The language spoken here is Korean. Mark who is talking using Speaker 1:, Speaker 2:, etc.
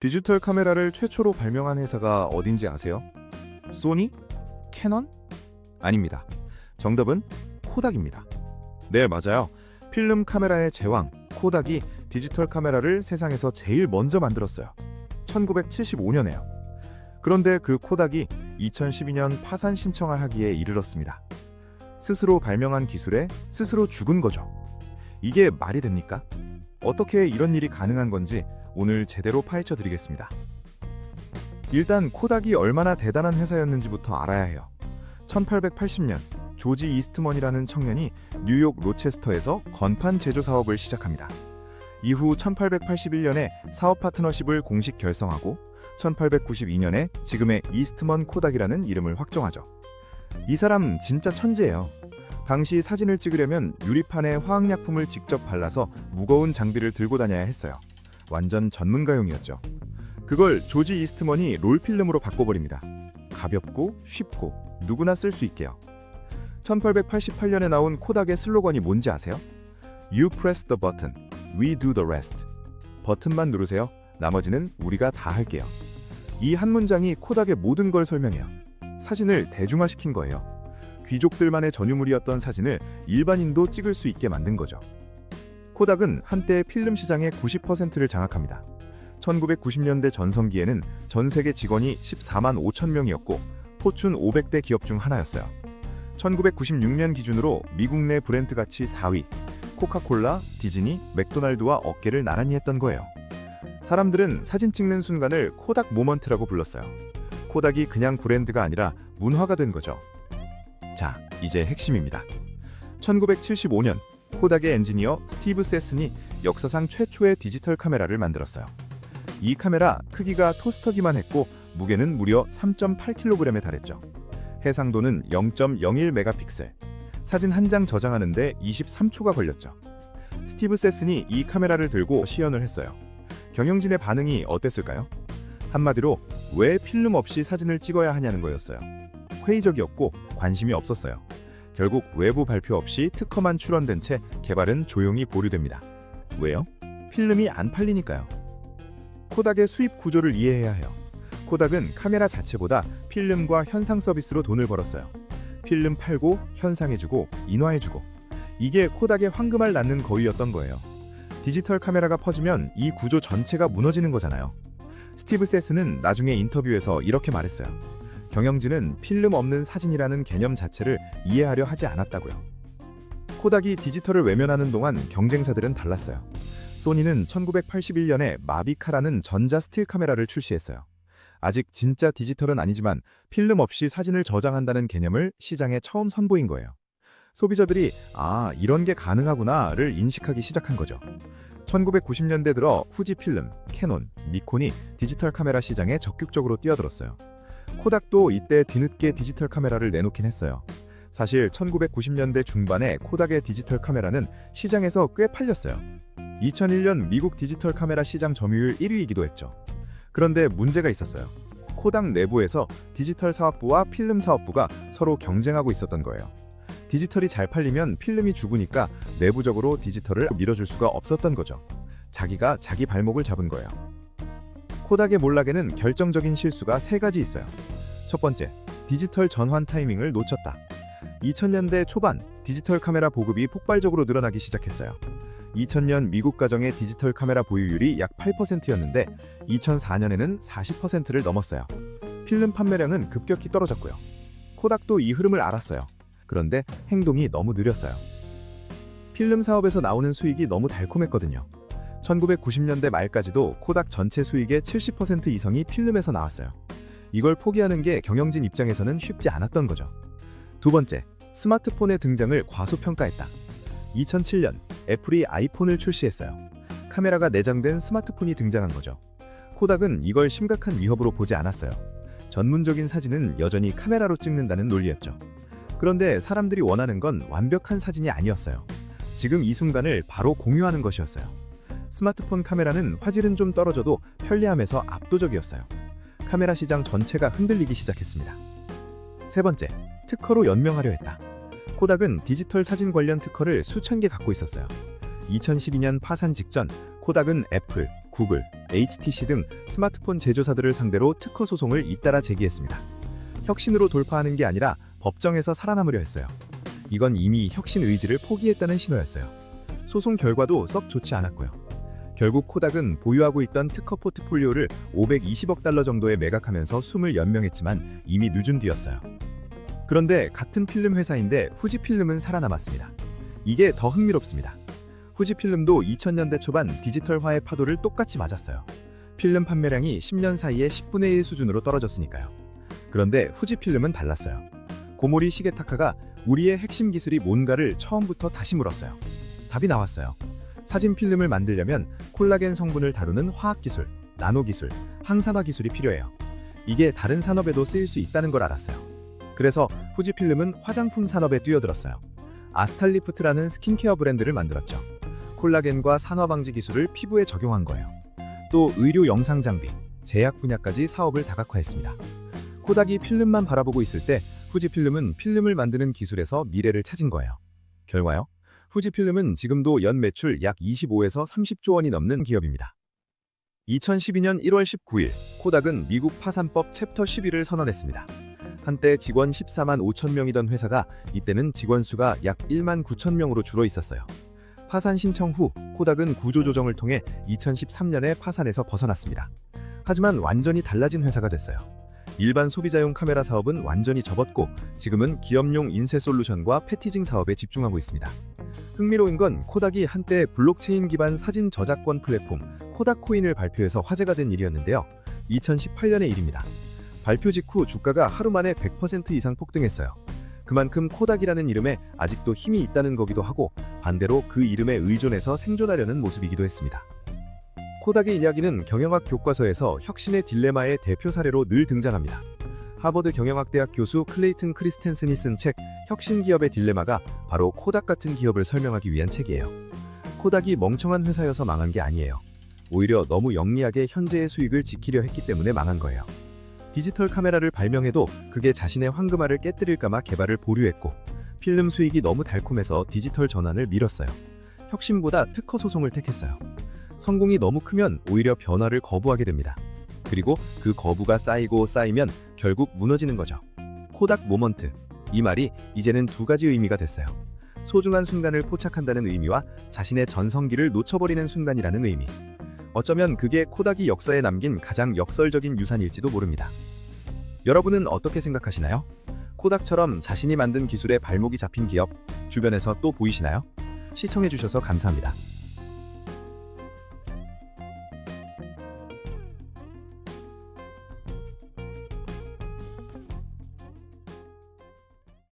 Speaker 1: 디지털 카메라를 최초로 발명한 회사가 어딘지 아세요? 소니? 캐논? 아닙니다. 정답은 코닥입니다. 네, 맞아요. 필름 카메라의 제왕 코닥이 디지털 카메라를 세상에서 제일 먼저 만들었어요. 1975년에요. 그런데 그 코닥이 2012년 파산 신청을 하기에 이르렀습니다. 스스로 발명한 기술에 스스로 죽은 거죠. 이게 말이 됩니까? 어떻게 이런 일이 가능한 건지 오늘 제대로 파헤쳐 드리겠습니다. 일단 코닥이 얼마나 대단한 회사였는지부터 알아야 해요. 1880년 조지 이스트먼이라는 청년이 뉴욕 로체스터에서 건판 제조 사업을 시작합니다. 이후 1881년에 사업 파트너십을 공식 결성하고 1892년에 지금의 이스트먼 코닥이라는 이름을 확정하죠. 이 사람 진짜 천재예요. 당시 사진을 찍으려면 유리판에 화학약품을 직접 발라서 무거운 장비를 들고 다녀야 했어요. 완전 전문가용이었죠. 그걸 조지 이스트먼이 롤필름으로 바꿔버립니다. 가볍고 쉽고 누구나 쓸 수 있게요. 1888년에 나온 코닥의 슬로건이 뭔지 아세요? You press the button, we do the rest. 버튼만 누르세요. 나머지는 우리가 다 할게요. 이 한 문장이 코닥의 모든 걸 설명해요. 사진을 대중화시킨 거예요. 귀족들만의 전유물이었던 사진을 일반인도 찍을 수 있게 만든 거죠. 코닥은 한때 필름 시장의 90%를 장악합니다. 1990년대 전성기에는 전 세계 직원이 14만 5천 명이었고 포춘 500대 기업 중 하나였어요. 1996년 기준으로 미국 내 브랜드 가치 4위, 코카콜라, 디즈니, 맥도날드와 어깨를 나란히 했던 거예요. 사람들은 사진 찍는 순간을 코닥 모먼트라고 불렀어요. 코닥이 그냥 브랜드가 아니라 문화가 된 거죠. 자, 이제 핵심입니다. 1975년 코닥의 엔지니어 스티브 세슨이 역사상 최초의 디지털 카메라를 만들었어요. 이 카메라 크기가 토스터기만 했고 무게는 무려 3.8kg에 달했죠. 해상도는 0.01메가픽셀. 사진 한 장 저장하는데 23초가 걸렸죠. 스티브 세슨이 이 카메라를 들고 시연을 했어요. 경영진의 반응이 어땠을까요? 한마디로 왜 필름 없이 사진을 찍어야 하냐는 거였어요. 회의적이었고 관심이 없었어요. 결국 외부 발표 없이 특허만 출원된 채 개발은 조용히 보류됩니다. 왜요? 필름이 안 팔리니까요. 코닥의 수입 구조를 이해해야 해요. 코닥은 카메라 자체보다 필름과 현상 서비스로 돈을 벌었어요. 필름 팔고 현상해주고 인화해주고. 이게 코닥의 황금알 낳는 거위였던 거예요. 디지털 카메라가 퍼지면 이 구조 전체가 무너지는 거잖아요. 스티브 세슨은 나중에 인터뷰에서 이렇게 말했어요. 경영진은 필름 없는 사진이라는 개념 자체를 이해하려 하지 않았다고요. 코닥이 디지털을 외면하는 동안 경쟁사들은 달랐어요. 소니는 1981년에 마비카라는 전자 스틸 카메라를 출시했어요. 아직 진짜 디지털은 아니지만 필름 없이 사진을 저장한다는 개념을 시장에 처음 선보인 거예요. 소비자들이 이런 게 가능하구나를 인식하기 시작한 거죠. 1990년대 들어 후지필름, 캐논, 니콘이 디지털 카메라 시장에 적극적으로 뛰어들었어요. 코닥도 이때 뒤늦게 디지털 카메라를 내놓긴 했어요. 사실 1990년대 중반에 코닥의 디지털 카메라는 시장에서 꽤 팔렸어요. 2001년 미국 디지털 카메라 시장 점유율 1위이기도 했죠. 그런데 문제가 있었어요. 코닥 내부에서 디지털 사업부와 필름 사업부가 서로 경쟁하고 있었던 거예요. 디지털이 잘 팔리면 필름이 죽으니까 내부적으로 디지털을 밀어줄 수가 없었던 거죠. 자기가 자기 발목을 잡은 거예요. 코닥의 몰락에는 결정적인 실수가 3가지 있어요. 첫 번째, 디지털 전환 타이밍을 놓쳤다. 2000년대 초반 디지털 카메라 보급이 폭발적으로 늘어나기 시작했어요. 2000년 미국 가정의 디지털 카메라 보유율이 약 8%였는데 2004년에는 40%를 넘었어요. 필름 판매량은 급격히 떨어졌고요. 코닥도 이 흐름을 알았어요. 그런데 행동이 너무 느렸어요. 필름 사업에서 나오는 수익이 너무 달콤했거든요. 1990년대 말까지도 코닥 전체 수익의 70% 이상이 필름에서 나왔어요. 이걸 포기하는 게 경영진 입장에서는 쉽지 않았던 거죠. 두 번째, 스마트폰의 등장을 과소평가했다. 2007년 애플이 아이폰을 출시했어요. 카메라가 내장된 스마트폰이 등장한 거죠. 코닥은 이걸 심각한 위협으로 보지 않았어요. 전문적인 사진은 여전히 카메라로 찍는다는 논리였죠. 그런데 사람들이 원하는 건 완벽한 사진이 아니었어요. 지금 이 순간을 바로 공유하는 것이었어요. 스마트폰 카메라는 화질은 좀 떨어져도 편리함에서 압도적이었어요. 카메라 시장 전체가 흔들리기 시작했습니다. 세 번째, 특허로 연명하려 했다. 코닥은 디지털 사진 관련 특허를 수천 개 갖고 있었어요. 2012년 파산 직전 코닥은 애플, 구글, HTC 등 스마트폰 제조사들을 상대로 특허 소송을 잇따라 제기했습니다. 혁신으로 돌파하는 게 아니라 법정에서 살아남으려 했어요. 이건 이미 혁신 의지를 포기했다는 신호였어요. 소송 결과도 썩 좋지 않았고요. 결국 코닥은 보유하고 있던 특허 포트폴리오를 520억 달러 정도에 매각하면서 숨을 연명했지만 이미 늦은 뒤였어요. 그런데 같은 필름 회사인데 후지필름은 살아남았습니다. 이게 더 흥미롭습니다. 후지필름도 2000년대 초반 디지털화의 파도를 똑같이 맞았어요. 필름 판매량이 10년 사이에 10분의 1 수준으로 떨어졌으니까요. 그런데 후지필름은 달랐어요. 고모리 시게타카가 우리의 핵심 기술이 뭔가를 처음부터 다시 물었어요. 답이 나왔어요. 사진 필름을 만들려면 콜라겐 성분을 다루는 화학기술, 나노기술, 항산화 기술이 필요해요. 이게 다른 산업에도 쓰일 수 있다는 걸 알았어요. 그래서 후지필름은 화장품 산업에 뛰어들었어요. 아스탈리프트라는 스킨케어 브랜드를 만들었죠. 콜라겐과 산화방지 기술을 피부에 적용한 거예요. 또 의료 영상 장비, 제약 분야까지 사업을 다각화했습니다. 코닥이 필름만 바라보고 있을 때 후지필름은 필름을 만드는 기술에서 미래를 찾은 거예요. 결과요? 후지필름은 지금도 연 매출 약 25에서 30조 원이 넘는 기업입니다. 2012년 1월 19일, 코닥은 미국 파산법 챕터 11을 선언했습니다. 한때 직원 14만 5천 명이던 회사가 이때는 직원 수가 약 1만 9천 명으로 줄어 있었어요. 파산 신청 후 코닥은 구조조정을 통해 2013년에 파산에서 벗어났습니다. 하지만 완전히 달라진 회사가 됐어요. 일반 소비자용 카메라 사업은 완전히 접었고 지금은 기업용 인쇄 솔루션과 패키징 사업에 집중하고 있습니다. 흥미로운 건 코닥이 한때 블록체인 기반 사진 저작권 플랫폼 코닥코인을 발표해서 화제가 된 일이었는데요. 2018년의 일입니다. 발표 직후 주가가 하루 만에 100% 이상 폭등했어요. 그만큼 코닥이라는 이름에 아직도 힘이 있다는 거기도 하고 반대로 그 이름에 의존해서 생존하려는 모습이기도 했습니다. 코닥의 이야기는 경영학 교과서에서 혁신의 딜레마의 대표 사례로 늘 등장합니다. 하버드 경영학대학 교수 클레이튼 크리스텐슨이 쓴 책 혁신 기업의 딜레마가 바로 코닥 같은 기업을 설명하기 위한 책이에요. 코닥이 멍청한 회사여서 망한 게 아니에요. 오히려 너무 영리하게 현재의 수익을 지키려 했기 때문에 망한 거예요. 디지털 카메라를 발명해도 그게 자신의 황금알을 깨뜨릴까봐 개발을 보류했고 필름 수익이 너무 달콤해서 디지털 전환을 미뤘어요. 혁신보다 특허 소송을 택했어요. 성공이 너무 크면 오히려 변화를 거부하게 됩니다. 그리고 그 거부가 쌓이고 쌓이면 결국 무너지는 거죠. 코닥 모먼트. 이 말이 이제는 두 가지 의미가 됐어요. 소중한 순간을 포착한다는 의미와 자신의 전성기를 놓쳐버리는 순간이라는 의미. 어쩌면 그게 코닥이 역사에 남긴 가장 역설적인 유산일지도 모릅니다. 여러분은 어떻게 생각하시나요? 코닥처럼 자신이 만든 기술에 발목이 잡힌 기업, 주변에서 또 보이시나요? 시청해주셔서 감사합니다.